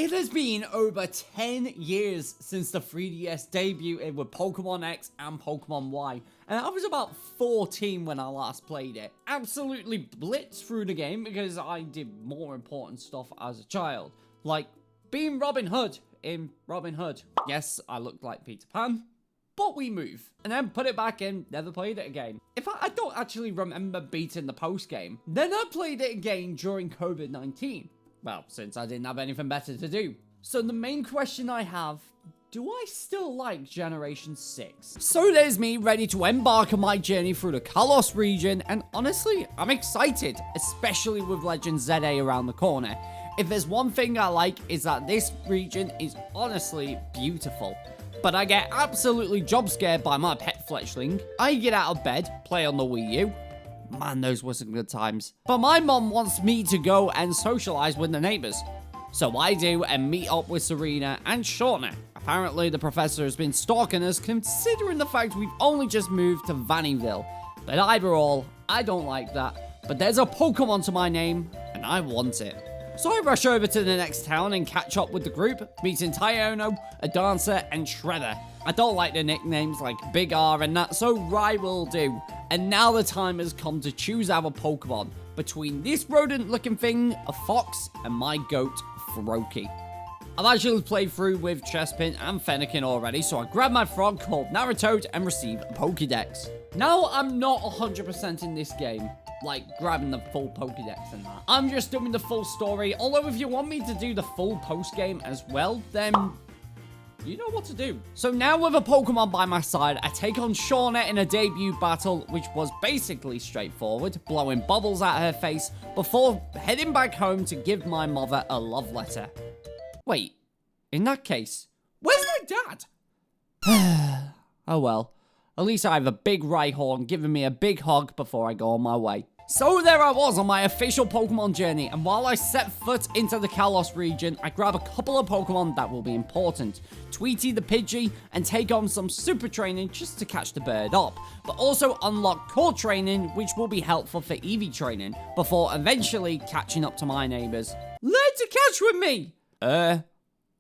It has been over 10 years since the 3DS debuted with Pokémon X and Pokémon Y, and I was about 14 when I last played it. Absolutely blitzed through the game because I did more important stuff as a child, like being Robin Hood in Robin Hood. Yes, I looked like Peter Pan, but we move. And then put it back in, never played it again. In fact, I don't actually remember beating the post-game. Then I played it again during COVID-19. Well, since I didn't have anything better to do. So the main question I have, do I still like Generation 6? So there's me ready to embark on my journey through the Kalos region, and honestly, I'm excited, especially with Legends ZA around the corner. If there's one thing I like, is that this region is honestly beautiful. But I get absolutely job scared by my pet fletchling. I get out of bed, play on the Wii U. Man, those were some good times. But my mom wants me to go and socialize with the neighbors. So I do and meet up with Serena and Shauna. Apparently the professor has been stalking us considering the fact we've only just moved to Vannyville. But either all, I don't like that. But there's a Pokemon to my name and I want it. So I rush over to the next town and catch up with the group, meeting Tyono, a dancer, and Shredder. I don't like the nicknames like Big R and that, so Rai will do. And now the time has come to choose our Pokemon, between this rodent-looking thing, a fox, and my goat, Froakie. I've actually played through with Chespin and Fennekin already, so I grab my frog called Naratoad and receive a Pokédex. Now I'm not 100% in this game, like grabbing the full Pokédex and that. I'm just doing the full story, although if you want me to do the full post-game as well, then you know what to do. So now with a Pokemon by my side, I take on Shauna in a debut battle, which was basically straightforward, blowing bubbles at her face before heading back home to give my mother a love letter. Wait, in that case, where's my dad? Oh well, at least I have a big Rhyhorn giving me a big hug before I go on my way. So there I was on my official Pokemon journey, and while I set foot into the Kalos region, I grab a couple of Pokemon that will be important. Tweety the Pidgey, and take on some super training just to catch the bird up, but also unlock core training, which will be helpful for EV training, before eventually catching up to my neighbors. Learn to catch with me! I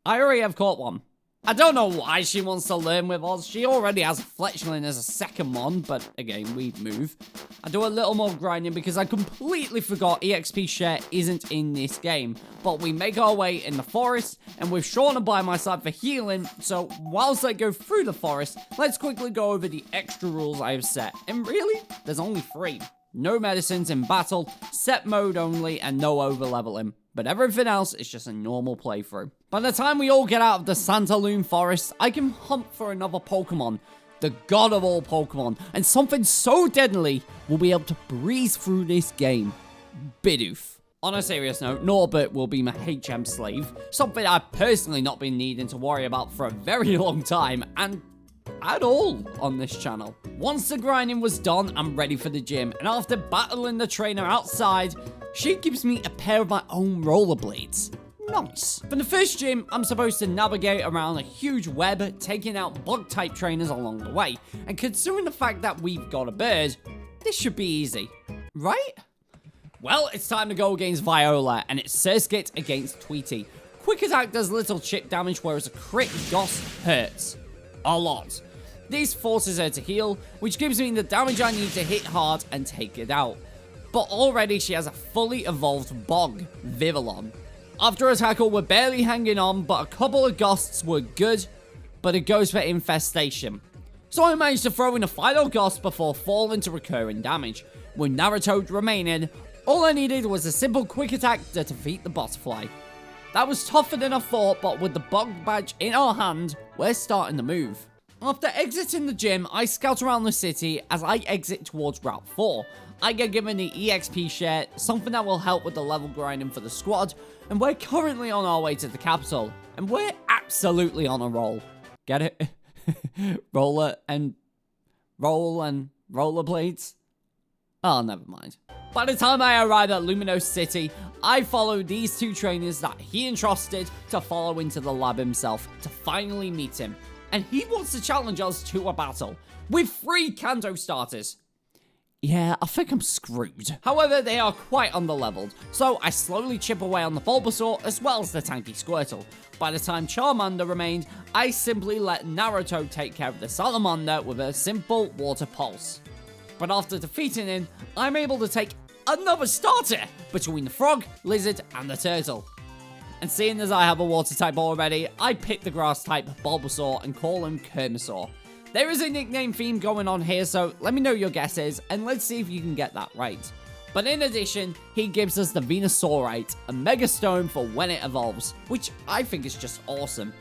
already have caught one. I don't know why she wants to learn with us. She already has a Fletchling as a second one, but again, we move. I do a little more grinding because I completely forgot EXP share isn't in this game. But we make our way in the forest, and with Shauna by my side for healing, so whilst I go through the forest, let's quickly go over the extra rules I have set. And really, there's only 3. No medicines in battle, set mode only, and no over-leveling. But everything else is just a normal playthrough. By the time we all get out of the Santaloon forest, I can hunt for another Pokemon, the god of all Pokemon, and something so deadly will be able to breeze through this game. Bidoof. On a serious note, Norbert will be my HM slave, something I've personally not been needing to worry about for a very long time, and at all on this channel. Once the grinding was done, I'm ready for the gym, and after battling the trainer outside, she gives me a pair of my own rollerblades. Nice. For the first gym, I'm supposed to navigate around a huge web, taking out bug-type trainers along the way, and considering the fact that we've got a bird, this should be easy, right? Well, it's time to go against Viola, and it's Surskit against Tweety. Quick attack does little chip damage, whereas a crit Goss hurts a lot. This forces her to heal, which gives me the damage I need to hit hard and take it out. But already she has a fully evolved Bog, Vivillon. After a tackle, we're barely hanging on, but a couple of Ghosts were good, but it goes for Infestation. So I managed to throw in a final Ghost before falling to recurring damage. With Naratoad remaining, all I needed was a simple quick attack to defeat the Butterfly. That was tougher than I thought, but with the Bug badge in our hand, we're starting to move. After exiting the gym, I scout around the city as I exit towards Route 4. I get given the EXP share, something that will help with the level grinding for the squad, and we're currently on our way to the capital, and we're absolutely on a roll. Get it? Roll and rollerblades? Oh, never mind. By the time I arrive at Lumiose City, I follow these 2 trainers that he entrusted to follow into the lab himself to finally meet him. And he wants to challenge us to a battle with 3 Kanto starters. yeah, I think I'm screwed. However, they are quite underleveled, so I slowly chip away on the Bulbasaur as well as the tanky Squirtle. By the time Charmander remained, I simply let Naruto take care of the Salamander with a simple water pulse. But after defeating him, I'm able to take another starter between the frog, lizard, and the turtle. And seeing as I have a water type already, I pick the grass type Bulbasaur and call him Kermasaur. There is a nickname theme going on here, so let me know your guesses, and let's see if you can get that right. But in addition, he gives us the Venusaurite, a Mega Stone for when it evolves, which I think is just awesome.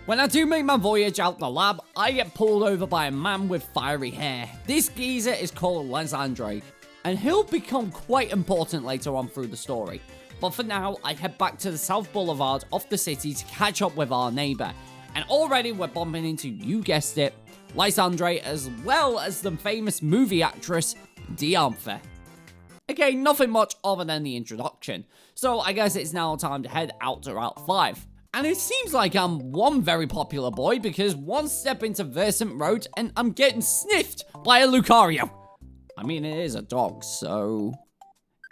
When I do make my voyage out the lab, I get pulled over by a man with fiery hair. This geezer is called Lysandre, and he'll become quite important later on through the story. But for now, I head back to the South Boulevard of the city to catch up with our neighbor. And already we're bumping into, you guessed it, Lysandre, as well as the famous movie actress, Diantha. Again, nothing much other than the introduction, so I guess it's now time to head out to Route 5. And it seems like I'm one very popular boy, because one step into Versant Road and I'm getting sniffed by a Lucario. I mean, it is a dog, so...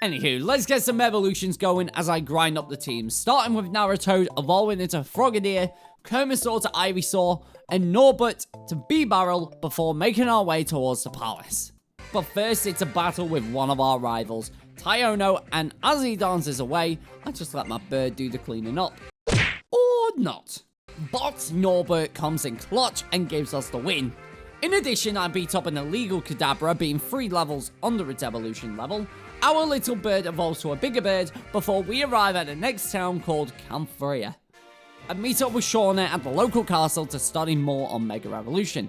Anywho, let's get some evolutions going as I grind up the teams, starting with Naruto evolving into Frogadier, Kermasaur to Ivysaur, and Norbert to B-Barrel before making our way towards the palace. But first, it's a battle with one of our rivals, Tyono, and as he dances away, I just let my bird do the cleaning up. Or not. But Norbert comes in clutch and gives us the win. In addition, I beat up an illegal Kadabra being 3 levels under its evolution level. Our little bird evolves to a bigger bird before we arrive at the next town called Camphria. I meet up with Shauna at the local castle to study more on Mega Evolution.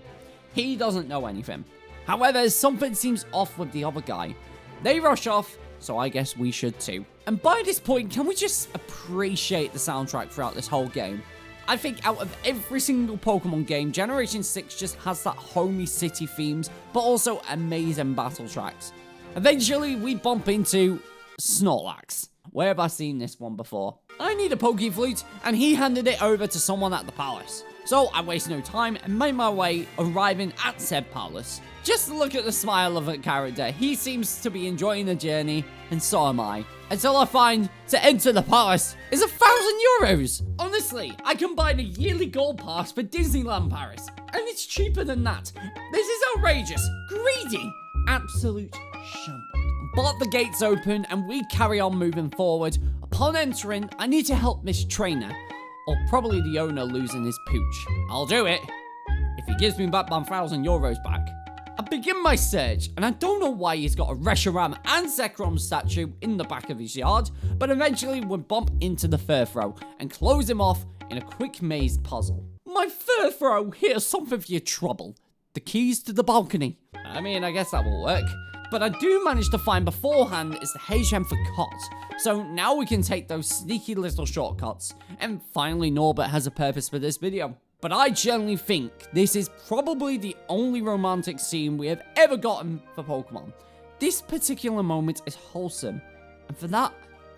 He doesn't know anything. However, something seems off with the other guy. They rush off, so I guess we should too. And by this point, can we just appreciate the soundtrack throughout this whole game? I think out of every single Pokemon game, Generation 6 just has that homey city themes, but also amazing battle tracks. Eventually, we bump into Snorlax. Where have I seen this one before? I need a Pokeflute, and he handed it over to someone at the palace. So I waste no time and make my way, arriving at said palace. Just look at the smile of that character. He seems to be enjoying the journey, and so am I. Until I find to enter the palace is 1,000 euros. Honestly, I can buy the yearly gold pass for Disneyland Paris, and it's cheaper than that. This is outrageous, greedy, absolute shambles. But the gates open and we carry on moving forward. Upon entering, I need to help Miss Trainer, or probably the owner losing his pooch. I'll do it if he gives me back my 1,000 euros back. I begin my search, and I don't know why he's got a Reshiram and Zekrom statue in the back of his yard, but eventually we bump into the Furfrou and close him off in a quick maze puzzle. My Furfrou, here's something for your trouble. The keys to the balcony. I mean, I guess that will work. But I do manage to find beforehand is the HM for Cot. So now we can take those sneaky little shortcuts. And finally, Norbert has a purpose for this video. But I generally think this is probably the only romantic scene we have ever gotten for Pokemon. This particular moment is wholesome. And for that,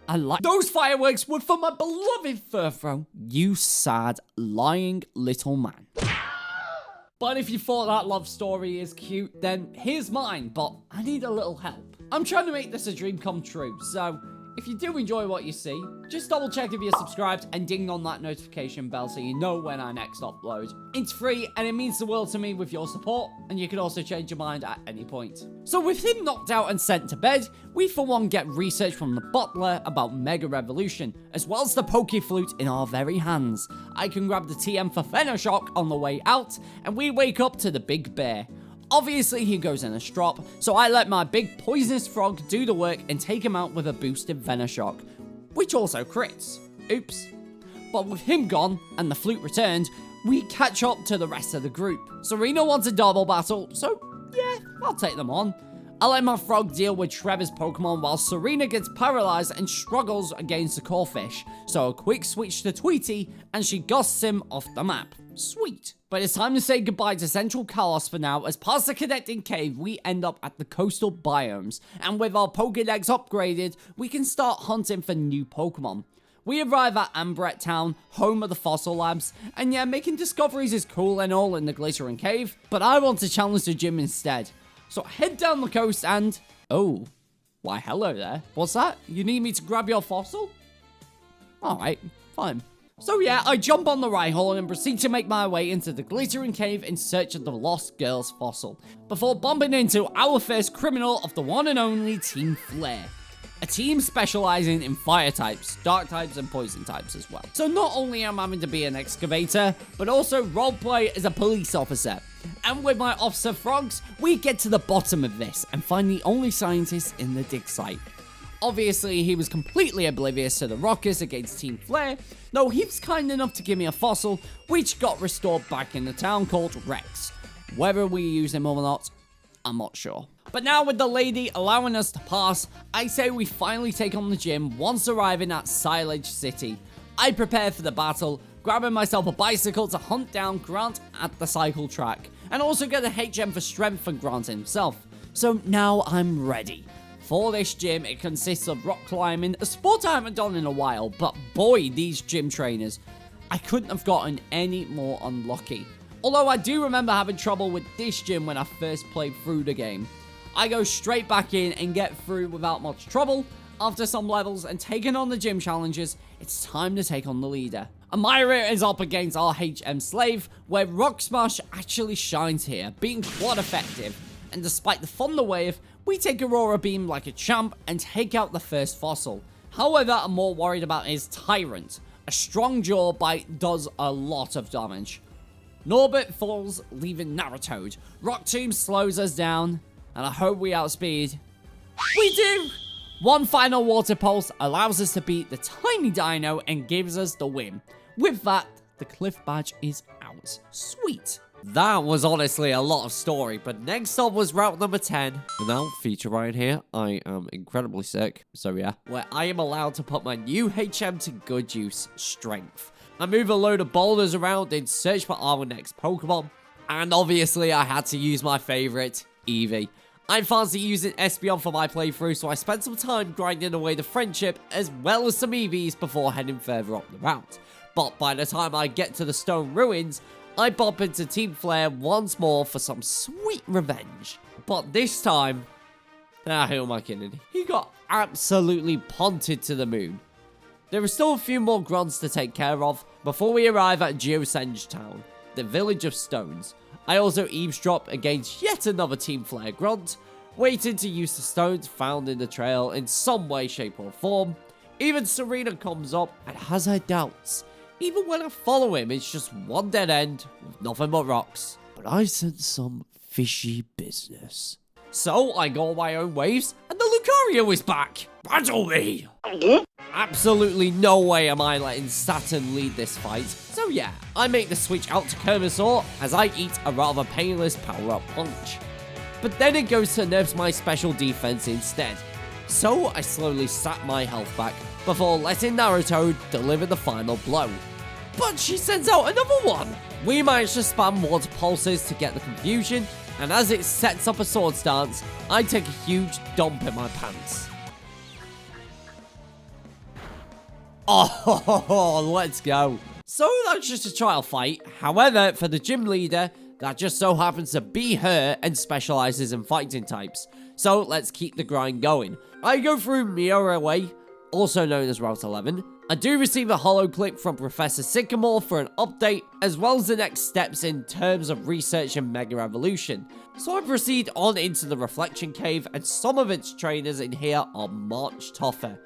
I like. Those fireworks were for my beloved Furfrou. You sad, lying little man. But if you thought that love story is cute, then here's mine, but I need a little help. I'm trying to make this a dream come true, so if you do enjoy what you see, just double check if you're subscribed and ding on that notification bell so you know when I next upload. It's free and it means the world to me with your support, and you can also change your mind at any point. So with him knocked out and sent to bed, we for one get research from the butler about Mega Revolution, as well as the Pokeflute in our very hands. I can grab the TM for Venoshock on the way out, and we wake up to the big bear. Obviously, he goes in a strop, so I let my big poisonous frog do the work and take him out with a boosted Venoshock, which also crits. Oops. But with him gone and the flute returned, we catch up to the rest of the group. Serena wants a double battle, so yeah, I'll take them on. I let my frog deal with Trevor's Pokemon while Serena gets paralyzed and struggles against the Corphish, so a quick switch to Tweety and she ghosts him off the map. Sweet. But it's time to say goodbye to Central Kalos for now, as past the connecting cave, we end up at the coastal biomes, and with our Pokédex upgraded, we can start hunting for new Pokemon. We arrive at Ambret Town, home of the Fossil Labs, and yeah, making discoveries is cool and all in the Glittering Cave, but I want to challenge the gym instead. So I head down the coast and... Oh, why hello there. What's that? You need me to grab your fossil? Alright, fine. So yeah, I jump on the Rhyhorn and proceed to make my way into the glittering cave in search of the lost girl's fossil, before bumping into our first criminal of the one and only Team Flare. A team specializing in fire types, dark types, and poison types as well. So not only am I having to be an excavator, but also roleplay as a police officer. And with my officer frogs, we get to the bottom of this and find the only scientist in the dig site. Obviously, he was completely oblivious to the ruckus against Team Flare, though he was kind enough to give me a fossil, which got restored back in the town called Rex. Whether we use him or not, I'm not sure. But now with the lady allowing us to pass, I say we finally take on the gym once arriving at Lumiose City. I prepare for the battle, grabbing myself a bicycle to hunt down Grant at the cycle track, and also get a HM for strength for Grant himself. So now I'm ready. For this gym, it consists of rock climbing, a sport I haven't done in a while, but boy, these gym trainers. I couldn't have gotten any more unlucky. Although I do remember having trouble with this gym when I first played through the game. I go straight back in and get through without much trouble. After some levels and taking on the gym challenges, it's time to take on the leader. Amira is up against our HM Slave, where Rock Smash actually shines here, being quite effective. And despite the Thunder Wave, we take Aurora Beam like a champ and take out the first fossil. However, I'm more worried about his Tyrant. A strong jaw bite does a lot of damage. Norbert falls, leaving Naruto. Rock Tomb slows us down, and I hope we outspeed. We do! One final water pulse allows us to beat the tiny dino and gives us the win. With that, the cliff badge is out. Sweet. That was honestly a lot of story, but next up was route number 10. Now, feature right here, I am incredibly sick, so yeah, where I am allowed to put my new HM to good use, Strength. I move a load of boulders around in search for our next Pokemon, and obviously I had to use my favorite, Eevee. I fancy using Espeon for my playthrough, so I spent some time grinding away the friendship as well as some EVs before heading further up the route. But by the time I get to the Stone Ruins, I bump into Team Flare once more for some sweet revenge. But this time, who am I kidding? He got absolutely punted to the moon. There are still a few more grunts to take care of before we arrive at Geosenge Town, the village of stones. I also eavesdrop against yet another Team Flare grunt, waiting to use the stones found in the trail in some way, shape or form. Even Serena comes up and has her doubts. Even when I follow him, it's just one dead end with nothing but rocks. But I sense some fishy business. So I go my own waves, and the Lucario is back. Battle me! Absolutely no way am I letting Saturn lead this fight. So yeah, I make the switch out to Kermasaur as I eat a rather painless power-up punch. But then it goes to nerfs my special defense instead. So I slowly sat my health back before letting Naruto deliver the final blow. But she sends out another one! We manage to spam water pulses to get the confusion, and as it sets up a sword stance, I take a huge dump in my pants. Oh, let's go. So that's just a trial fight. However, for the gym leader, that just so happens to be her and specializes in fighting types. So let's keep the grind going. I go through Miura Way, also known as Route 11. I do receive a holo clip from Professor Sycamore for an update, as well as the next steps in terms of research and Mega Evolution. So I proceed on into the Reflection Cave, and some of its trainers in here are much tougher.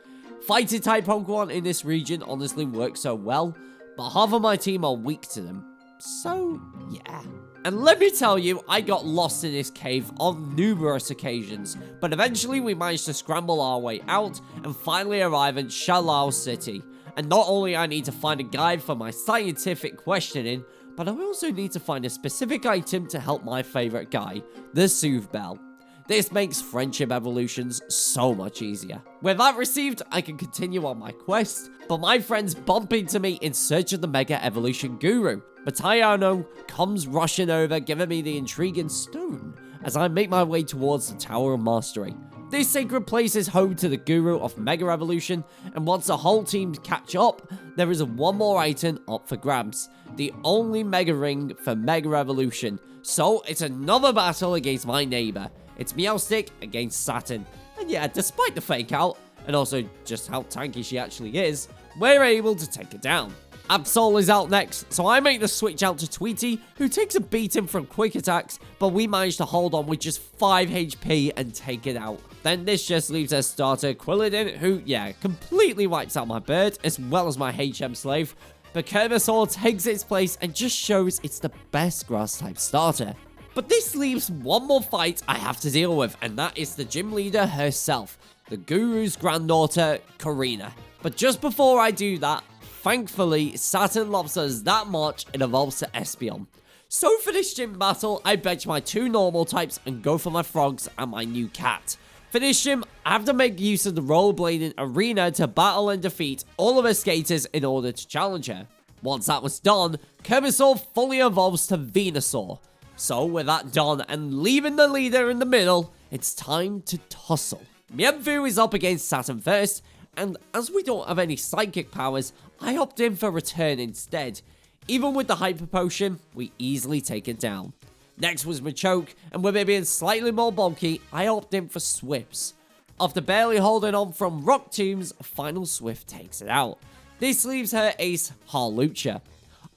Fighting type Pokemon in this region honestly work so well, but half of my team are weak to them. So, yeah. And let me tell you, I got lost in this cave on numerous occasions, but eventually we managed to scramble our way out and finally arrive in Kalos City. And not only I need to find a guide for my scientific questioning, but I also need to find a specific item to help my favorite guy, the Soothe Bell. This makes friendship evolutions so much easier. With that received, I can continue on my quest, but my friends bump into me in search of the Mega Evolution Guru. But Tayano comes rushing over, giving me the intriguing stone, as I make my way towards the Tower of Mastery. This sacred place is home to the Guru of Mega Evolution, and once the whole team catch up, there is one more item up for grabs. The only Mega Ring for Mega Evolution. So it's another battle against my neighbor. it's Meowstic against Saturn. And yeah, despite the fake out, and also just how tanky she actually is, we're able to take her down. Absol is out next, so I make the switch out to Tweety, who takes a beating from quick attacks, but we manage to hold on with just 5 HP and take it out. Then this just leaves our starter, Quilladin, who, yeah, completely wipes out my bird, as well as my HM slave. But Kerbesaur takes its place and just shows it's the best grass-type starter. But this leaves one more fight I have to deal with, and that is the gym leader herself, the Guru's granddaughter, Karina. But just before I do that, thankfully, Saturn loves us that much, it evolves to Espeon. So for this gym battle, I bench my 2 normal types and go for my frogs and my new cat. For this gym, I have to make use of the rollerblading arena to battle and defeat all of her skaters in order to challenge her. Once that was done, Kerbesaur fully evolves to Venusaur. So with that done and leaving the leader in the middle, it's time to tussle. Mienfoo is up against Saturn first, and as we don't have any psychic powers, I opt in for Return instead. Even with the Hyper Potion, we easily take it down. Next was Machoke, and with it being slightly more bulky, I opt in for Swips. After barely holding on from Rock Tombs, Final Swift takes it out. This leaves her ace, Harlucha.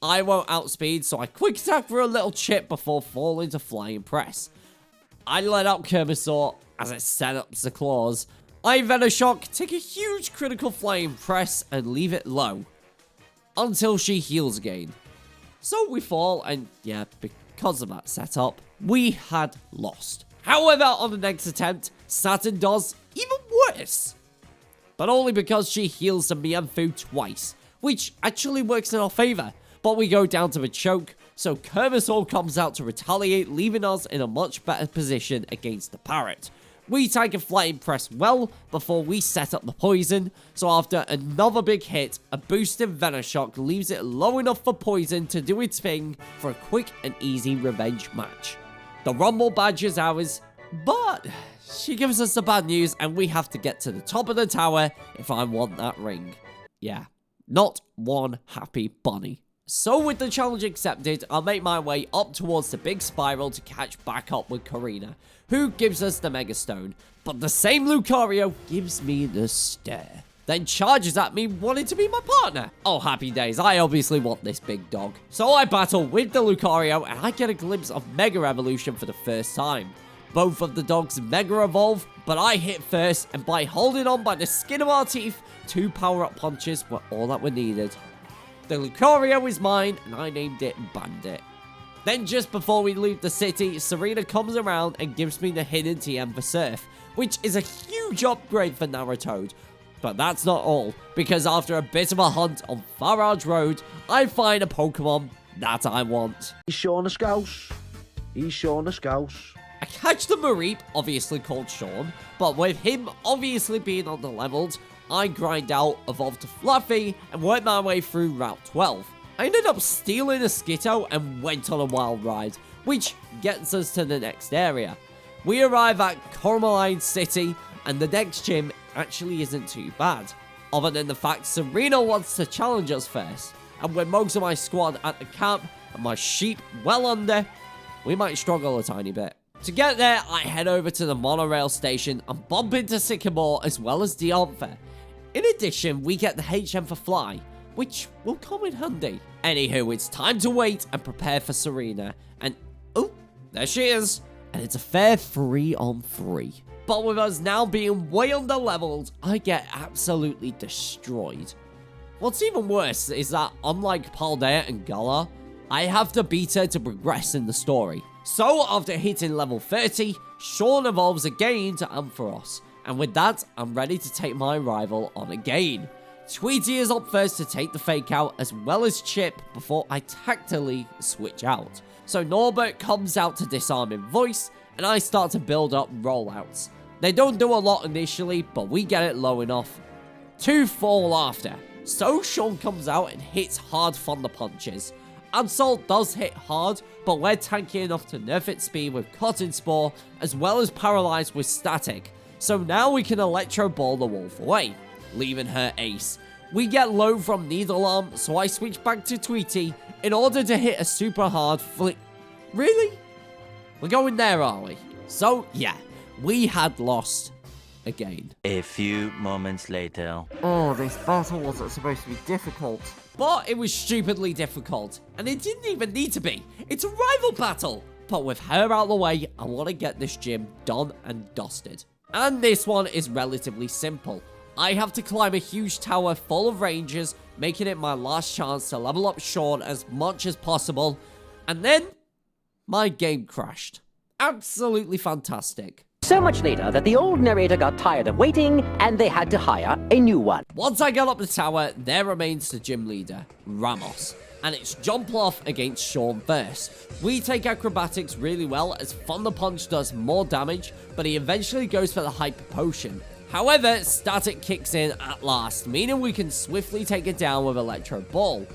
I won't outspeed, so I quick attack for a little chip before falling to Flying Press. I let out Kerbesaur as it set up the claws. I Venoshock, take a huge critical Flying Press and leave it low until she heals again. So we fall, and yeah, because of that setup, we had lost. However, on the next attempt, Saturn does even worse. But only because she heals the Mienfoo twice, which actually works in our favor. But we go down to Machoke, so Kerbesaur comes out to retaliate, leaving us in a much better position against the parrot. We take a Flying Press well before we set up the poison, so after another big hit, a boosted Venoshock leaves it low enough for poison to do its thing for a quick and easy revenge match. The Rumble badge is ours, but she gives us the bad news and we have to get to the top of the tower if I want that ring. Yeah, not one happy bunny. So with the challenge accepted, I'll make my way up towards the big spiral to catch back up with Karina, who gives us the Mega Stone, but the same Lucario gives me the stare. Then charges at me wanting to be my partner. Oh, happy days, I obviously want this big dog. So I battle with the Lucario and I get a glimpse of Mega Evolution for the first time. Both of the dogs Mega Evolve, but I hit first, and by holding on by the skin of our teeth, 2 power-up punches were all that were needed. The Lucario is mine, and I named it Bandit. Then just before we leave the city, Serena comes around and gives me the hidden TM for Surf, which is a huge upgrade for Naratoad. But that's not all, because after a bit of a hunt on Farage Road, I find a Pokemon that I want. He's Sean a Scouse. He's Sean a Scouse. I catch the Mareep, obviously called Sean, but with him obviously being on the levels, I grind out, evolve to Fluffy, and work my way through Route 12. I ended up stealing a Skittle and went on a wild ride, which gets us to the next area. We arrive at Lumiose City, and the next gym actually isn't too bad, other than the fact Serena wants to challenge us first, and with most of my squad at the camp and my sheep well under, we might struggle a tiny bit. To get there, I head over to the monorail station and bump into Sycamore as well as Diantha. In addition, we get the HM for Fly, which will come in handy. Anywho, it's time to wait and prepare for Serena, and oh, there she is, and it's a fair 3-on-3. But with us now being way under leveled, I get absolutely destroyed. What's even worse is that, unlike Paldea and Galar, I have to beat her to progress in the story. So after hitting level 30, Sean evolves again to Ampharos, and with that, I'm ready to take my rival on again. Tweety is up first to take the fake out, as well as Chip, before I tactily switch out. So Norbert comes out to disarm in voice, and I start to build up rollouts. They don't do a lot initially, but we get it low enough. 2 fall after. So Sean comes out and hits hard Thunder Punches. Absol does hit hard, but we're tanky enough to nerf its speed with Cotton Spore, as well as paralyzed with Static. So now we can Electro Ball the Wolf away, leaving her ace. We get low from Needle Arm, so I switch back to Tweety in order to hit a super hard flick. Really? We're going there, are we? So, yeah. we had lost again. A few moments later. Oh, this battle wasn't supposed to be difficult. But it was stupidly difficult, and it didn't even need to be. It's a rival battle. But with her out of the way, I want to get this gym done and dusted. And this one is relatively simple. I have to climb a huge tower full of rangers, making it my last chance to level up Sean as much as possible. And then, my game crashed. Absolutely fantastic. So much later that the old narrator got tired of waiting and they had to hire a new one. Once I got up the tower, there remains the gym leader, Ramos. And it's jump off against Sean first. We take acrobatics really well as Thunder Punch does more damage, but he eventually goes for the Hyper Potion. However, Static kicks in at last, meaning we can swiftly take it down with Electro Ball.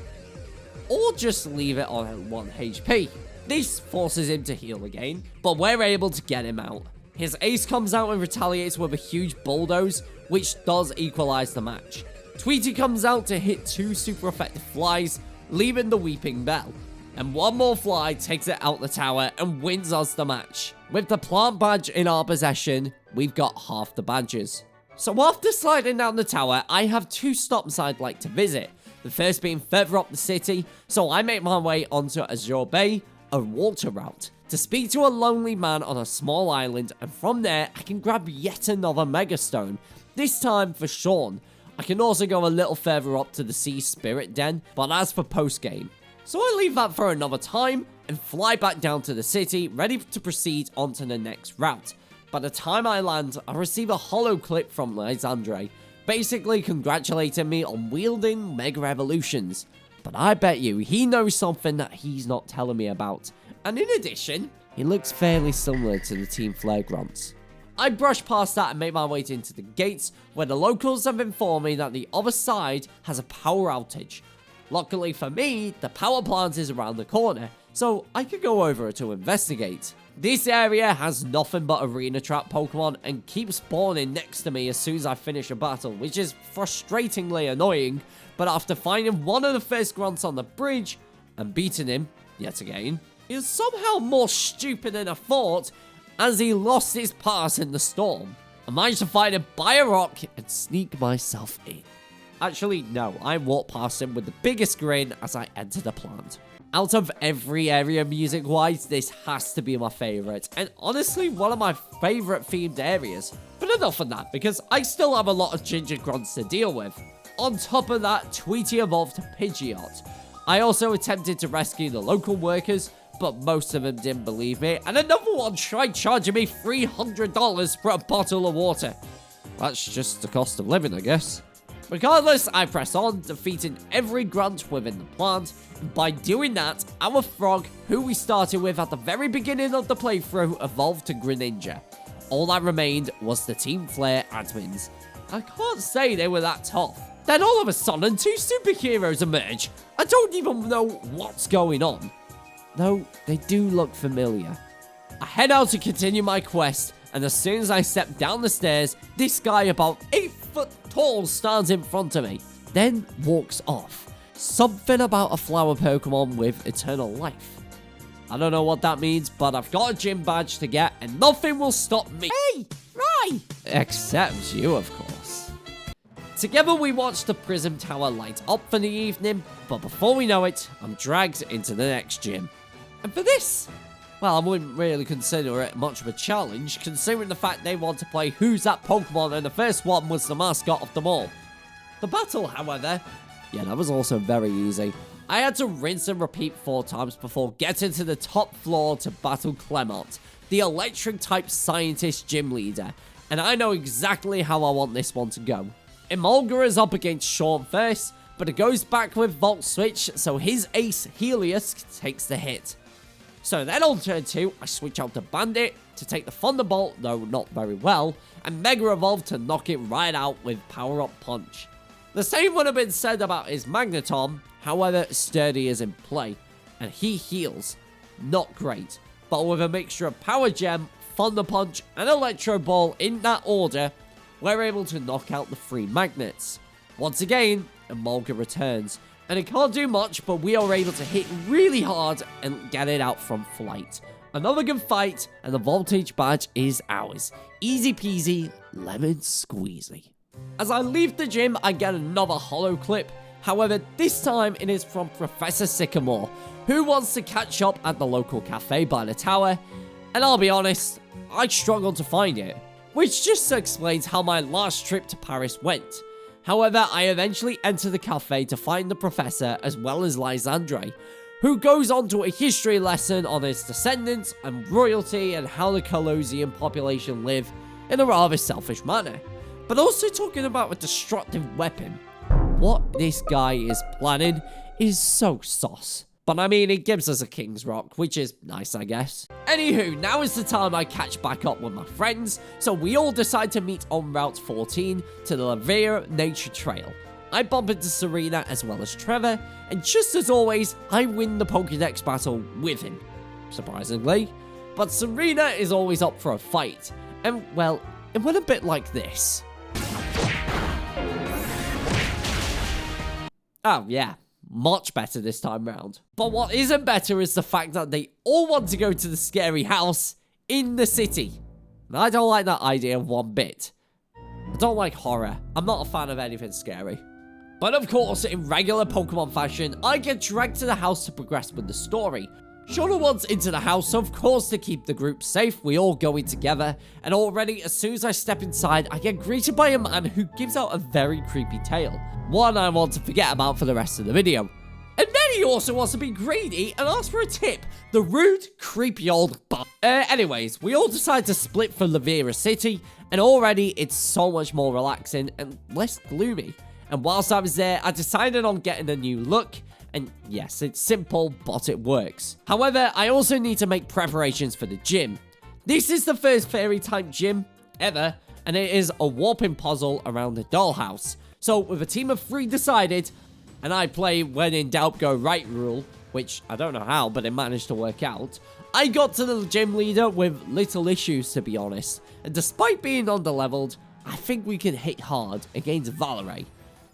Or just leave it on 1 HP. This forces him to heal again, but we're able to get him out. His ace comes out and retaliates with a huge bulldoze, which does equalize the match. Tweety comes out to hit 2 super effective flies, leaving the Weeping Bell. And 1 more fly takes it out the tower and wins us the match. With the plant badge in our possession, we've got half the badges. So after sliding down the tower, I have 2 stops I'd like to visit. The first being further up the city, so I make my way onto Azure Bay, a water route, to speak to a lonely man on a small island, and from there I can grab yet another Megastone, this time for Sean. I can also go a little further up to the Sea Spirit Den, but as for post-game. So I leave that for another time, and fly back down to the city, ready to proceed onto the next route. By the time I land, I receive a holo clip from Lysandre, basically congratulating me on wielding Mega Evolutions. But I bet you he knows something that he's not telling me about. And in addition, he looks fairly similar to the Team Flare grunts. I brush past that and make my way into the gates, where the locals have informed me that the other side has a power outage. Luckily for me, the power plant is around the corner, so I could go over to investigate. This area has nothing but arena trap Pokemon and keeps spawning next to me as soon as I finish a battle, which is frustratingly annoying, but after finding one of the first grunts on the bridge and beating him, yet again, he is somehow more stupid than I thought, as he lost his pass in the storm. I managed to find him by a rock and sneak myself in. Actually, no, I walked past him with the biggest grin as I enter the plant. Out of every area music-wise, this has to be my favorite, and honestly, one of my favorite themed areas. But enough of that, because I still have a lot of ginger grunts to deal with. On top of that, Tweety evolved to Pidgeot. I also attempted to rescue the local workers, but most of them didn't believe me, and another one tried charging me $300 for a bottle of water. That's just the cost of living, I guess. Regardless, I press on, defeating every grunt within the plant, and by doing that, our frog, who we started with at the very beginning of the playthrough, evolved to Greninja. All that remained was the Team Flare admins. I can't say they were that tough. Then all of a sudden, 2 superheroes emerge. I don't even know what's going on. Though, they do look familiar. I head out to continue my quest, and as soon as I step down the stairs, this guy about 8 foot tall stands in front of me, then walks off. Something about a flower Pokemon with eternal life. I don't know what that means, but I've got a gym badge to get, and nothing will stop me. Hey, Rai! Except you, of course. Together we watch the Prism Tower light up for the evening, but before we know it, I'm dragged into the next gym. And for this, well, I wouldn't really consider it much of a challenge, considering the fact they want to play Who's That Pokemon, and the first one was the mascot of them all. The battle, however, yeah, that was also very easy. I had to rinse and repeat 4 times before getting to the top floor to battle Clemont, the electric-type scientist gym leader, and I know exactly how I want this one to go. Emolga is up against Sean first, but it goes back with Volt Switch, so his ace Helios takes the hit. So then on turn 2, I switch out to Bandit to take the Thunderbolt, though not very well, and Mega Evolve to knock it right out with Power Up Punch. The same would have been said about his Magneton, however, Sturdy is in play, and he heals. Not great, but with a mixture of Power Gem, Thunder Punch, and Electro Ball in that order, we're able to knock out the 3 magnets. Once again, Emolga returns, and it can't do much, but we are able to hit really hard and get it out from flight. Another good fight, and the Voltage badge is ours. Easy peasy, lemon squeezy. As I leave the gym, I get another holo clip. However, this time it is from Professor Sycamore, who wants to catch up at the local cafe by the tower. And I'll be honest, I struggled to find it, which just explains how my last trip to Paris went. However, I eventually enter the cafe to find the professor as well as Lysandre, who goes on to a history lesson on his descendants and royalty and how the Kalosian population live in a rather selfish manner, but also talking about a destructive weapon. What this guy is planning is so sauce. But I mean, it gives us a King's Rock, which is nice, I guess. Anywho, now is the time I catch back up with my friends, so we all decide to meet on Route 14 to the Lavera Nature Trail. I bump into Serena as well as Trevor, and just as always, I win the Pokédex battle with him, surprisingly. But Serena is always up for a fight, and well, it went a bit like this. Oh yeah, much better this time round. But what isn't better is the fact that they all want to go to the scary house in the city. And I don't like that idea one bit. I don't like horror. I'm not a fan of anything scary. But of course, in regular Pokemon fashion, I get dragged to the house to progress with the story. Shauna wants into the house, so of course to keep the group safe, we all go in together. And already, as soon as I step inside, I get greeted by a man who gives out a very creepy tale. One I want to forget about for the rest of the video. And then he also wants to be greedy and asks for a tip. The rude, creepy old anyways, we all decide to split for Lumiose City, and already it's so much more relaxing and less gloomy. And whilst I was there, I decided on getting a new look. And yes, it's simple, but it works. However, I also need to make preparations for the gym. This is the first fairy-type gym ever, and it is a warping puzzle around the dollhouse. So, with a team of 3 decided, and I play when in doubt go right rule, which I don't know how, but it managed to work out, I got to the gym leader with little issues, to be honest. And despite being underleveled, I think we can hit hard against Valerie.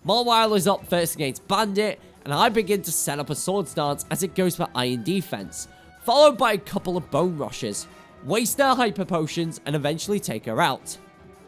Mawile is up first against Bandit, and I begin to set up a swords dance as it goes for iron defense, followed by a couple of bone rushes, waste their hyper potions, and eventually take her out.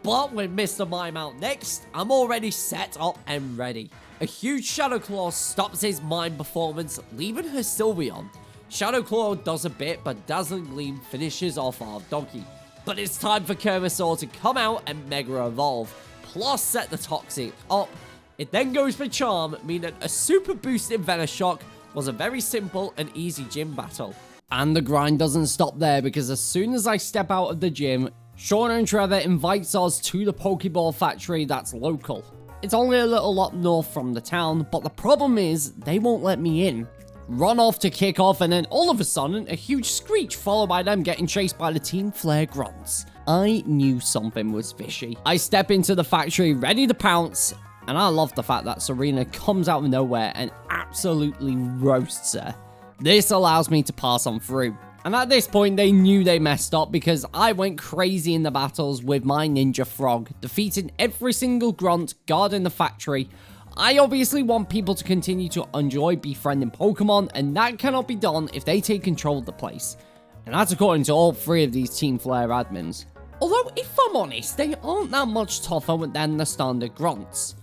But with Mr. Mime out next, I'm already set up and ready. A huge Shadow Claw stops his Mime performance, leaving her Sylveon. Shadow Claw does a bit, but Dazzling Gleam finishes off our Donkey. But it's time for Kermasaur to come out and Mega Evolve, plus set the Toxic up. It then goes for Charm, meaning a super boosted Venoshock was a very simple and easy gym battle. And the grind doesn't stop there, because as soon as I step out of the gym, Shauna and Trevor invites us to the Pokeball factory that's local. It's only a little up north from the town, but the problem is they won't let me in. Run off to kick off, and then all of a sudden, a huge screech followed by them getting chased by the Team Flare grunts. I knew something was fishy. I step into the factory ready to pounce, and I love the fact that Serena comes out of nowhere and absolutely roasts her. This allows me to pass on through. And at this point, they knew they messed up, because I went crazy in the battles with my Ninja Frog, defeating every single grunt guarding the factory. I obviously want people to continue to enjoy befriending Pokemon, and that cannot be done if they take control of the place. And that's according to all 3 of these Team Flare admins. Although, if I'm honest, they aren't that much tougher than the standard grunts.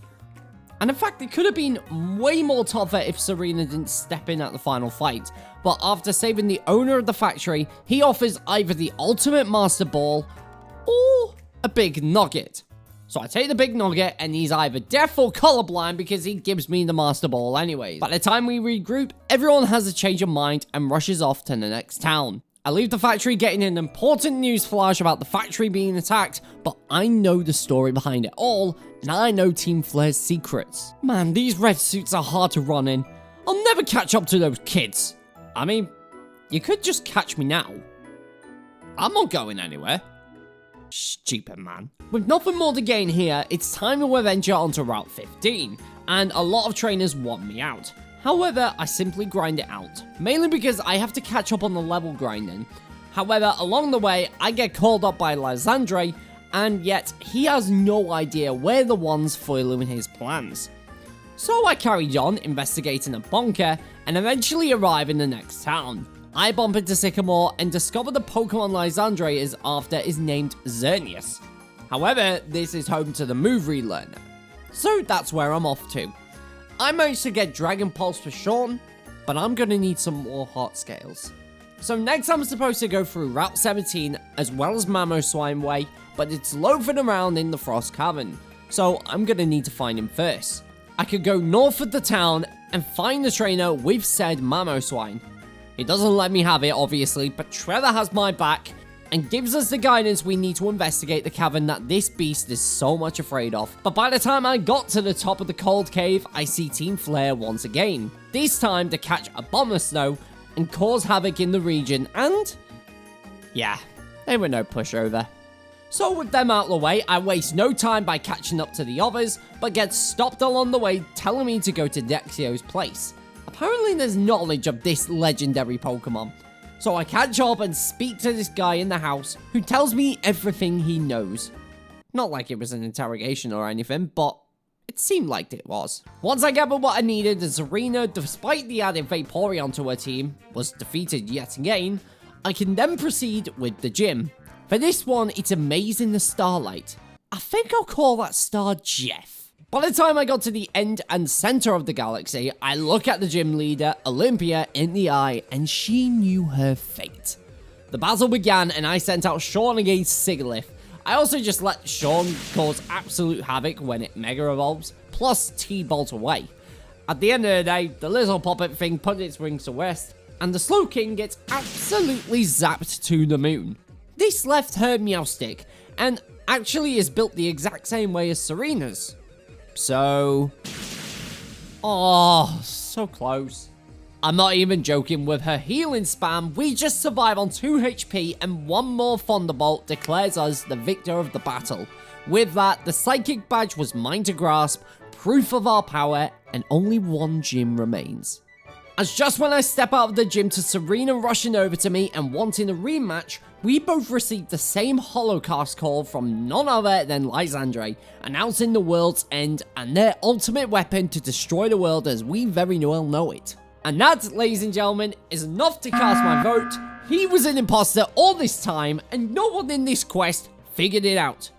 And in fact, it could have been way more tougher if Serena didn't step in at the final fight. But after saving the owner of the factory, he offers either the ultimate Master Ball or a big nugget. So I take the big nugget, and he's either deaf or colorblind because he gives me the Master Ball anyways. By the time we regroup, everyone has a change of mind and rushes off to the next town. I leave the factory getting an important news flash about the factory being attacked, but I know the story behind it all, and I know Team Flare's secrets. Man, these red suits are hard to run in. I'll never catch up to those kids. I mean, you could just catch me now. I'm not going anywhere. Stupid man. With nothing more to gain here, it's time to venture onto Route 15, and a lot of trainers want me out. However, I simply grind it out, mainly because I have to catch up on the level grinding. However, along the way, I get called up by Lysandre, and yet he has no idea we're the ones foiling his plans. So I carried on investigating a bunker, and eventually arrive in the next town. I bump into Sycamore and discover the Pokemon Lysandre is after is named Xerneas. However, this is home to the move relearner, so that's where I'm off to. I managed to get Dragon Pulse for Sean, but I'm gonna need some more heart scales. So next I'm supposed to go through Route 17 as well as Mamoswine Way, but it's loafing around in the Frost Cavern, so I'm gonna need to find him first. I could go north of the town and find the trainer with said Mamoswine. He doesn't let me have it obviously, but Trevor has my back and gives us the guidance we need to investigate the cavern that this beast is so much afraid of. But by the time I got to the top of the cold cave, I see Team Flare once again. This time to catch Abomasnow and cause havoc in the region, and yeah, they were no pushover. So with them out of the way, I waste no time by catching up to the others, but get stopped along the way telling me to go to Dexio's place. Apparently there's knowledge of this legendary Pokemon. So I catch up and speak to this guy in the house who tells me everything he knows. Not like it was an interrogation or anything, but it seemed like it was. Once I gathered what I needed and Serena, despite the added Vaporeon to her team, was defeated yet again, I can then proceed with the gym. For this one, it's amazing the starlight. I think I'll call that star Jeff. By the time I got to the end and center of the galaxy, I look at the gym leader, Olympia, in the eye, and she knew her fate. The battle began, and I sent out Sean against Sigilyph. I also just let Sean cause absolute havoc when it Mega Evolves, plus T-Bolt away. At the end of the day, the little puppet thing put its wings to rest, and the Slowking gets absolutely zapped to the moon. This left her Meowstic, and actually is built the exact same way as Serena's. So, oh, so close. I'm not even joking, with her healing spam, we just survive on 2 HP and one more Thunderbolt declares us the victor of the battle. With that, the Psychic Badge was mine to grasp, proof of our power, and only one gym remains. As just when I step out of the gym to Serena rushing over to me and wanting a rematch, we both received the same holocast call from none other than Lysandre, announcing the world's end and their ultimate weapon to destroy the world as we very well know it. And that, ladies and gentlemen, is enough to cast my vote. He was an imposter all this time, and no one in this quest figured it out.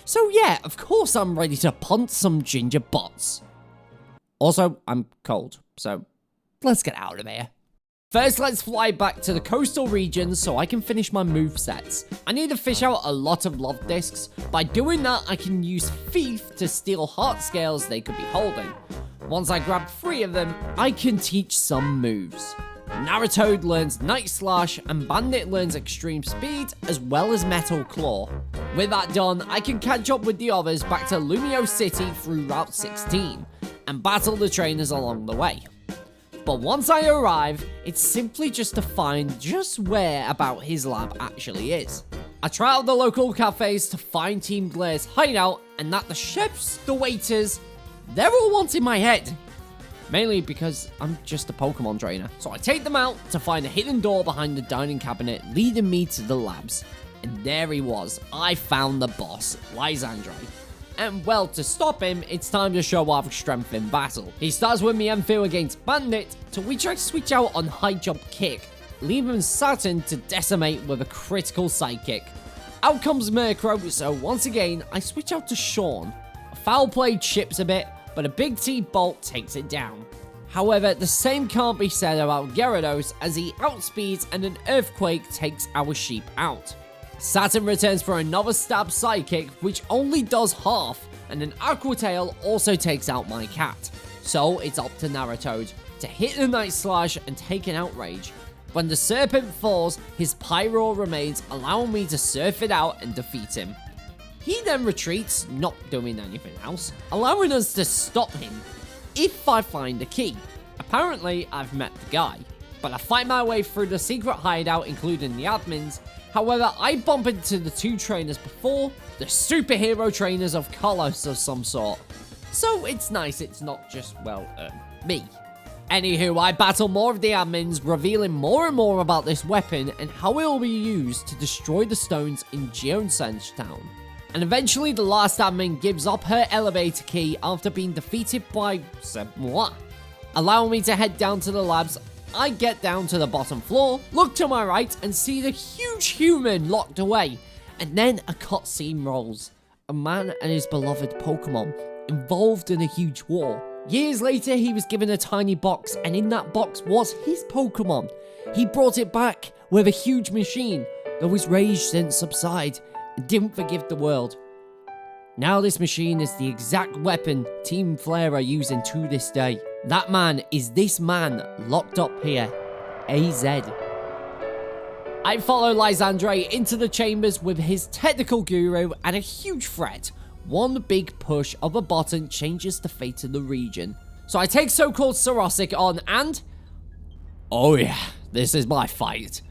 So yeah, of course I'm ready to punt some ginger bots. Also, I'm cold, so let's get out of here. First, let's fly back to the coastal regions so I can finish my movesets. I need to fish out a lot of love discs. By doing that, I can use Thief to steal heart scales they could be holding. Once I grab 3 of them, I can teach some moves. Naratoad learns Night Slash, and Bandit learns Extreme Speed, as well as Metal Claw. With that done, I can catch up with the others back to Lumiose City through Route 16, and battle the trainers along the way. But once I arrive, it's simply just to find just where about his lab actually is. I try out the local cafes to find Team Blair's hideout, and that the chefs, the waiters, they're all wanting my head. Mainly because I'm just a Pokemon trainer. So I take them out to find a hidden door behind the dining cabinet leading me to the labs. And there he was. I found the boss, Lysandre. And well, to stop him, it's time to show off strength in battle. He starts with me and Phil against Bandit, to which I switch out on High Jump Kick, leaving Saturn to decimate with a critical Psychic. Out comes Murkrow, so once again, I switch out to Sean. A foul play chips a bit, but a big T-Bolt takes it down. However, the same can't be said about Gyarados, as he outspeeds and an Earthquake takes our sheep out. Saturn returns for another stab Psychic, which only does half, and an Aqua Tail also takes out my cat. So it's up to Naratoad to hit the Night Slash and take an Outrage. When the Serpent falls, his Pyro remains, allowing me to surf it out and defeat him. He then retreats, not doing anything else, allowing us to stop him if I find the key. Apparently, I've met the guy, but I find my way through the secret hideout, including the admins. However, I bump into the 2 trainers before, the superhero trainers of Kalos of some sort. So it's nice it's not just, well, me. Anywho, I battle more of the admins, revealing more and more about this weapon and how it will be used to destroy the stones in Geosense Town. And eventually the last admin gives up her elevator key after being defeated by moi, allowing me to head down to the labs I get down to the bottom floor, look to my right, and see the huge human locked away. And then a cutscene rolls. A man and his beloved Pokemon involved in a huge war. Years later, he was given a tiny box, and in that box was his Pokemon. He brought it back with a huge machine, though his rage didn't subside and didn't forgive the world. Now this machine is the exact weapon Team Flare are using to this day. That man is this man locked up here, AZ. I follow Lysandre into the chambers with his technical guru and a huge threat. One big push of a button changes the fate of the region. So I take so-called Sarosic on and... oh yeah, this is my fight.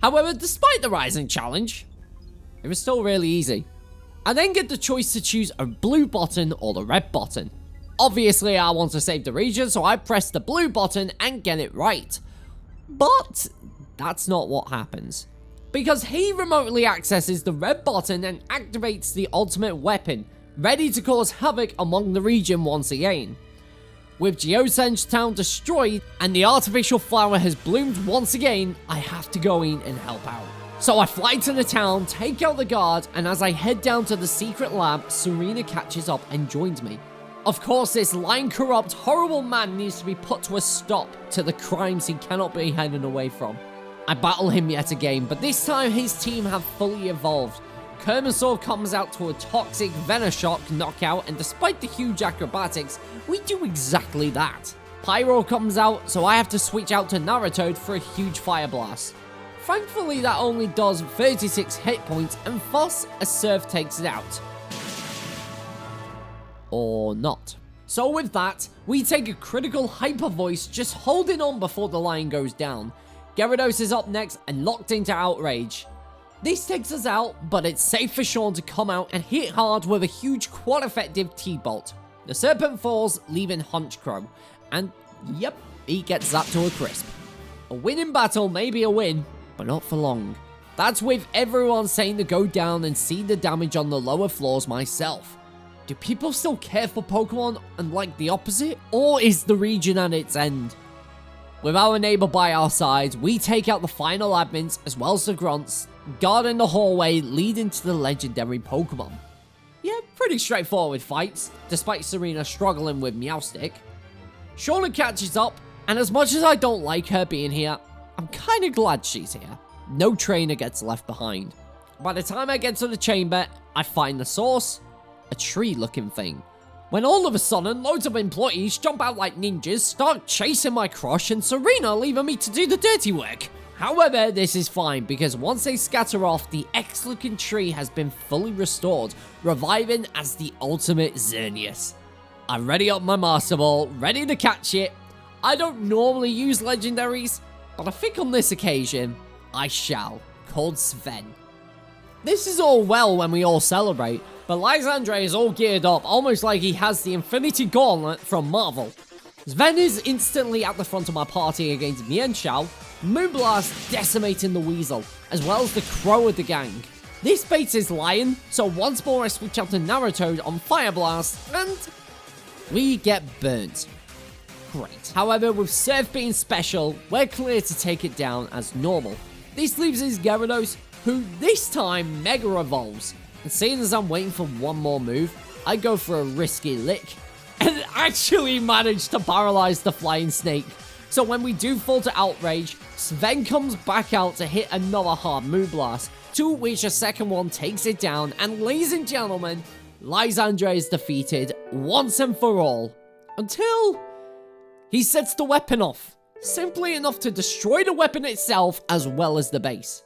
However, despite the rising challenge, it was still really easy. I then get the choice to choose a blue button or the red button. Obviously, I want to save the region, so I press the blue button and get it right. But that's not what happens. Because he remotely accesses the red button and activates the ultimate weapon, ready to cause havoc among the region once again. With Geosenge Town destroyed and the artificial flower has bloomed once again, I have to go in and help out. So I fly to the town, take out the guard, and as I head down to the secret lab, Serena catches up and joins me. Of course, this lying, corrupt, horrible man needs to be put to a stop to the crimes he cannot be hiding away from. I battle him yet again, but this time his team have fully evolved. Kermasaur comes out to a toxic Venoshock knockout, and despite the huge acrobatics, we do exactly that. Pyro comes out, so I have to switch out to Naratoad for a huge Fire Blast. Thankfully, that only does 36 hit points, and thus a Surf takes it out. Or not. So with that, we take a critical Hyper Voice, just holding on before the line goes down. Gyarados is up next and locked into Outrage. This takes us out, but it's safe for Sean to come out and hit hard with a huge quad-effective T-Bolt. The Serpent falls, leaving Hunchcrow, and yep, he gets that to a crisp. A win in battle may be a win, but not for long. That's with everyone saying to go down and see the damage on the lower floors myself. Do people still care for Pokemon and like the opposite? Or is the region at its end? With our neighbor by our side, we take out the final admins as well as the grunts, guarding the hallway leading to the legendary Pokemon. Yeah, pretty straightforward fights, despite Serena struggling with Meowstic. Shauna catches up, and as much as I don't like her being here, I'm kinda glad she's here. No trainer gets left behind. By the time I get to the chamber, I find the source, a tree-looking thing. When all of a sudden, loads of employees jump out like ninjas, start chasing my crush, and Serena leaving me to do the dirty work. However, this is fine, because once they scatter off, the X-looking tree has been fully restored, reviving as the ultimate Xerneas. I ready up my Master Ball, ready to catch it. I don't normally use legendaries, but I think on this occasion, I shall, called Sven. This is all well when we all celebrate, but Lysandre is all geared up, almost like he has the Infinity Gauntlet from Marvel. Sven is instantly at the front of my party against Mienshao, Moonblast decimating the Weasel, as well as the Crow of the gang. This baits his Lion, so once more I switch out to Naratoad on Fire Blast, and we get burnt. Great. However, with Surf being special, we're clear to take it down as normal. This leaves his Gyarados, who this time Mega Evolves. And seeing as I'm waiting for one more move, I go for a risky lick, and actually manage to paralyze the Flying Snake. So when we do fall to Outrage, Sven comes back out to hit another hard Moonblast, to which a second one takes it down, and ladies and gentlemen, Lysandre is defeated once and for all. Until he sets the weapon off, simply enough to destroy the weapon itself as well as the base.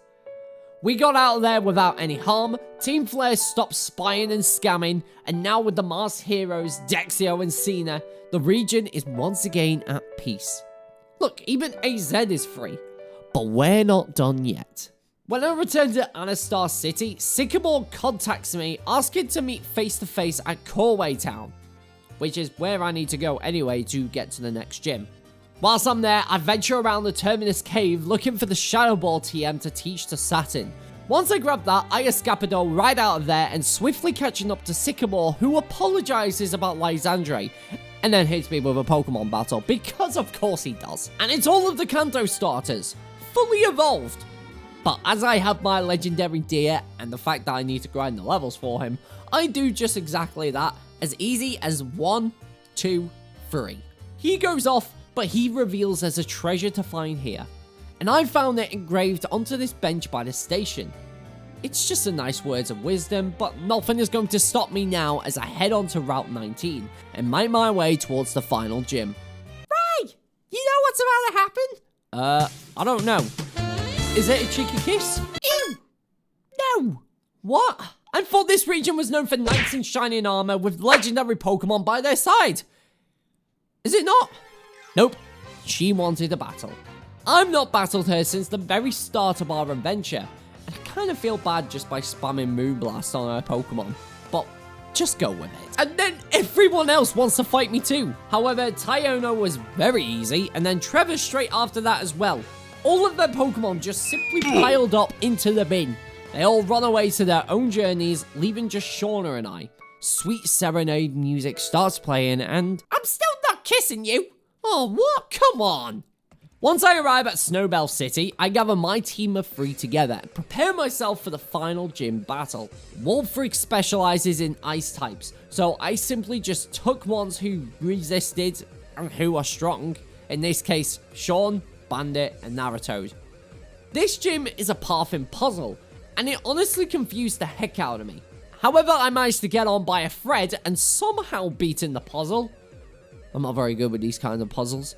We got out of there without any harm, Team Flare stopped spying and scamming, and now with the masked heroes Dexio and Cena, the region is once again at peace. Look, even AZ is free, but we're not done yet. When I return to Anastar City, Sycamore contacts me asking to meet face to face at Corway Town, which is where I need to go anyway to get to the next gym. Whilst I'm there, I venture around the Terminus Cave looking for the Shadow Ball TM to teach to Saturn. Once I grab that, I escapado right out of there and swiftly catching up to Sycamore, who apologizes about Lysandre. and then hits me with a Pokemon battle, because of course he does. And it's all of the Kanto starters, fully evolved. But as I have my legendary deer, and the fact that I need to grind the levels for him, I do just exactly that, as easy as 1, 2, 3. He goes off, but he reveals there's a treasure to find here. And I found it engraved onto this bench by the station. It's just a nice words of wisdom, but nothing is going to stop me now as I head on to Route 19 and make my way towards the final gym. Ray! You know what's about to happen? I don't know. Is it a cheeky kiss? Ew! No! What? I thought this region was known for knights in shining armor with legendary Pokemon by their side. Is it not? Nope. She wanted a battle. I've not battled her since the very start of our adventure. And I kind of feel bad just by spamming Moonblast on her Pokemon. But just go with it. And then everyone else wants to fight me too. However, Tyono was very easy, and then Trevor straight after that as well. All of their Pokemon just simply piled up into the bin. They all run away to their own journeys, leaving just Shauna and I. Sweet serenade music starts playing, and I'm still not kissing you. Oh, what? Come on. Once I arrive at Snowbell City, I gather my team of 3 together and prepare myself for the final gym battle. Wolfreak specializes in ice types, so I simply just took ones who resisted and who are strong. In this case, Sean, Bandit, and Naratoad. This gym is a pathing puzzle, and it honestly confused the heck out of me. However, I managed to get on by a thread and somehow beaten the puzzle. I'm not very good with these kind of puzzles.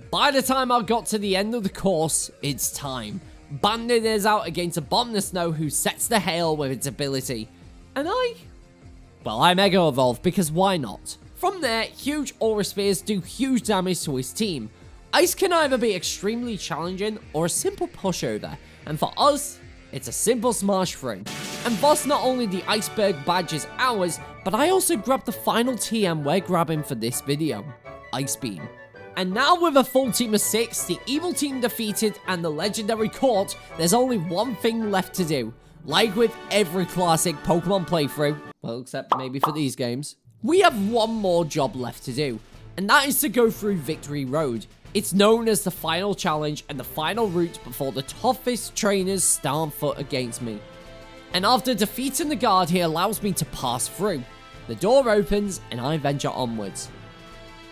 By the time I got to the end of the course, it's time. Bandit is out against a Bomb the Snow who sets the hail with its ability. And I Mega Evolve, because why not? From there, huge Aura Spheres do huge damage to his team. Ice can either be extremely challenging or a simple pushover, and for us, it's a simple smash through. And thus not only the Iceberg badge is ours, but I also grabbed the final TM we're grabbing for this video, Ice Beam. And now with a full team of 6, the evil team defeated and the legendary caught, there's only one thing left to do. Like with every classic Pokemon playthrough, well except maybe for these games, we have one more job left to do, and that is to go through Victory Road. It's known as the final challenge and the final route before the toughest trainers stand foot against me. And after defeating the guard, he allows me to pass through. The door opens and I venture onwards.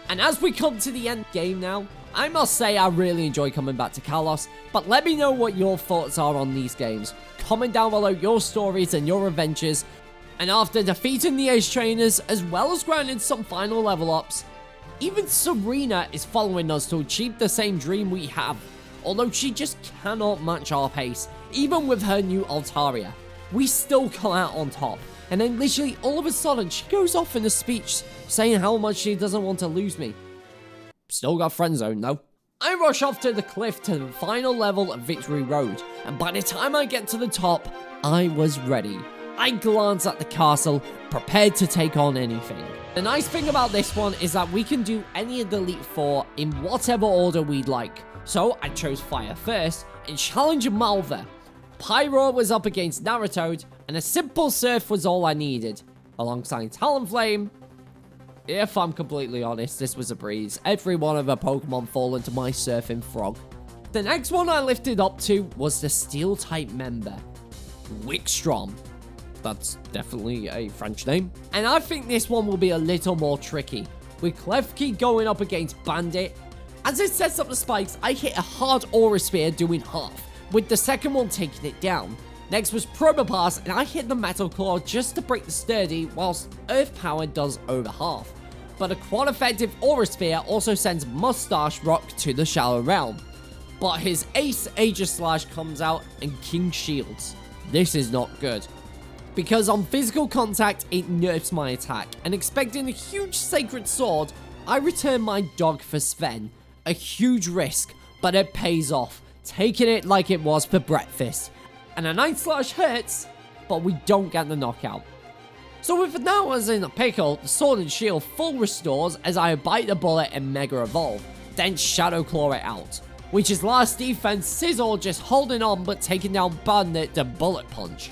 And as we come to the end game now, I must say I really enjoy coming back to Kalos, but let me know what your thoughts are on these games. Comment down below your stories and your adventures. And after defeating the Ace Trainers, as well as grinding some final level ups, even Serena is following us to achieve the same dream we have, although she just cannot match our pace, even with her new Altaria. We still come out on top, and then literally all of a sudden she goes off in a speech saying how much she doesn't want to lose me. Still got friend zone though. I rush off to the cliff to the final level of Victory Road, and by the time I get to the top, I was ready. I glance at the castle, prepared to take on anything. The nice thing about this one is that we can do any of the Elite Four in whatever order we'd like. So I chose Fire first and challenged Malva. Pyro was up against Naratoad, and a simple Surf was all I needed. Alongside Talonflame, if I'm completely honest, this was a breeze. Every one of her Pokemon fall into my Surfing Frog. The next one I lifted up to was the Steel-type member, Wickstrom. That's definitely a French name. And I think this one will be a little more tricky, with Klefki going up against Bandit. As it sets up the spikes, I hit a hard Aura Sphere doing half, with the second one taking it down. Next was Probopass, and I hit the Metal Claw just to break the sturdy, whilst Earth Power does over half. But a quad-effective Aura Sphere also sends Mustache Rock to the Shallow Realm. But his Ace Aegislash comes out and King Shields. This is not good, because on physical contact it nerfs my attack, and expecting a huge Sacred Sword, I return my dog for Sven. A huge risk, but it pays off, taking it like it was for breakfast. And a Night Slash hurts, but we don't get the knockout. So with now as in a pickle, the Sword and Shield full restores as I bite the bullet and Mega Evolve, then Shadow Claw it out. Which is last defense, Sizzle just holding on but taking down Bandit to Bullet Punch.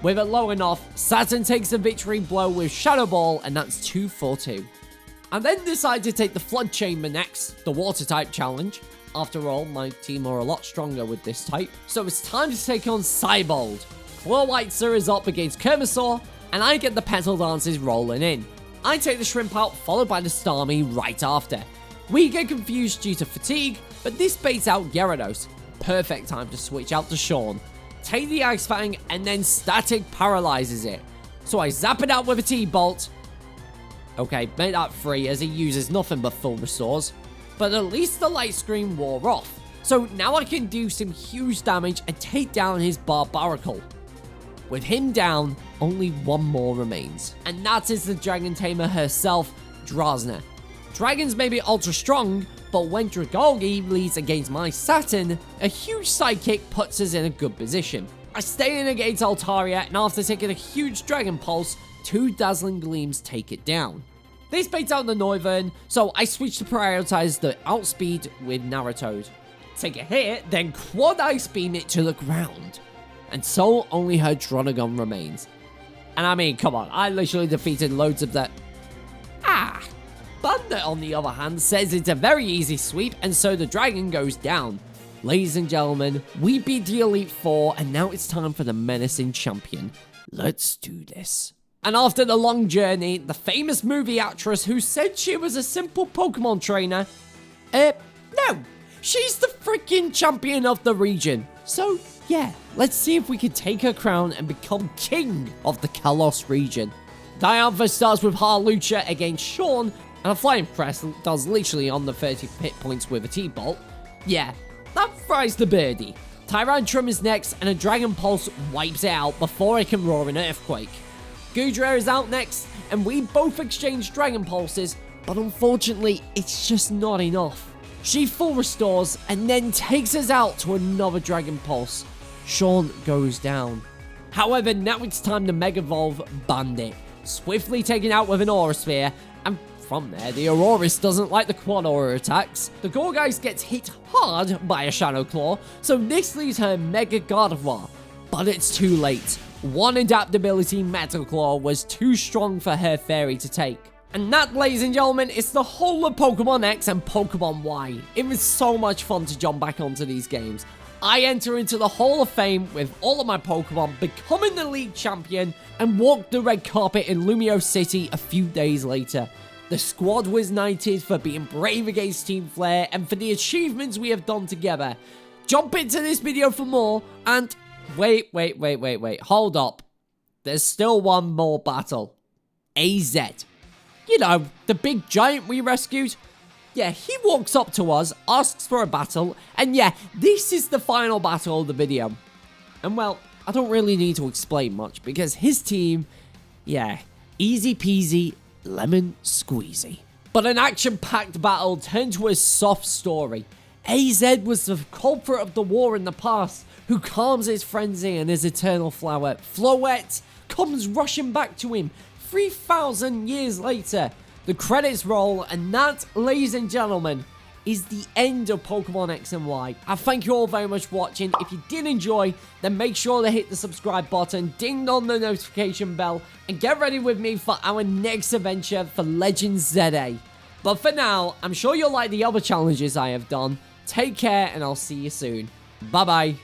With it low enough, Saturn takes the victory blow with Shadow Ball, and that's 2 for 2. I then decided to take the Flood Chamber next, the Water type challenge. After all, my team are a lot stronger with this type, so it's time to take on Cybold. Clawwhitzer is up against Kermasaur, and I get the Petal Dances rolling in. I take the Shrimp out, followed by the Starmie right after. We get confused due to fatigue, but this baits out Gyarados. Perfect time to switch out to Sean. Take the Ice Fang, and then Static paralyzes it. So I zap it out with a T-Bolt. Okay, make that free as he uses nothing but full restores. But at least the Light Screen wore off. So now I can do some huge damage and take down his Barbaracle. With him down, only one more remains. And that is the Dragon Tamer herself, Drasna. Dragons may be ultra strong, but when Dragalge leads against my Saturn, a huge sidekick puts us in a good position. I stay in against Altaria, and after taking a huge Dragon Pulse, 2 Dazzling Gleams take it down. This baits out the Noivern, so I switch to prioritize the Outspeed with Naratoad. Take a hit, then Quad Ice Beam it to the ground. And so only her Dronagon remains. And I mean, come on, I literally defeated loads of that. Bandit, on the other hand, says it's a very easy sweep, and so the dragon goes down. Ladies and gentlemen, we beat the Elite Four, and now it's time for the menacing champion. Let's do this. And after the long journey, the famous movie actress who said she was a simple Pokemon trainer, no, she's the freaking champion of the region. So, yeah, let's see if we can take her crown and become king of the Kalos region. Diantha starts with Harlucha against Sean, and a Flying Press does literally on the 30 hit points with a T-Bolt. Yeah, that fries the birdie. Tyrantrum is next, and a Dragon Pulse wipes it out before it can roar an Earthquake. Goodra is out next, and we both exchange Dragon Pulses, but unfortunately, it's just not enough. She full restores, and then takes us out to another Dragon Pulse. Sean goes down. However, now it's time to Mega Evolve Bandit, swiftly taken out with an Aura Sphere, and from there, the Aurorus doesn't like the Quad Aura attacks. The Gourgeist gets hit hard by a Shadow Claw, so this leaves her Mega Gardevoir. But it's too late. One adaptability Metal Claw was too strong for her Fairy to take. And that, ladies and gentlemen, is the whole of Pokemon X and Pokemon Y. It was so much fun to jump back onto these games. I enter into the Hall of Fame with all of my Pokemon, becoming the league champion, and walked the red carpet in Lumiose City a few days later. The squad was knighted for being brave against Team Flare and for the achievements we have done together. Jump into this video for more, and wait, hold up. There's still one more battle. AZ. You know, the big giant we rescued. Yeah, he walks up to us, asks for a battle, and yeah, this is the final battle of the video. And well, I don't really need to explain much, because his team, yeah, easy peasy, lemon squeezy. But an action-packed battle turned to a soft story. AZ was the culprit of the war in the past, who calms his frenzy and his eternal flower, Floette, comes rushing back to him 3,000 years later. The credits roll, and that, ladies and gentlemen, is the end of Pokemon X and Y. I thank you all very much for watching. If you did enjoy, then make sure to hit the subscribe button, ding on the notification bell, and get ready with me for our next adventure for Legends ZA. But for now, I'm sure you'll like the other challenges I have done. Take care, and I'll see you soon. Bye-bye.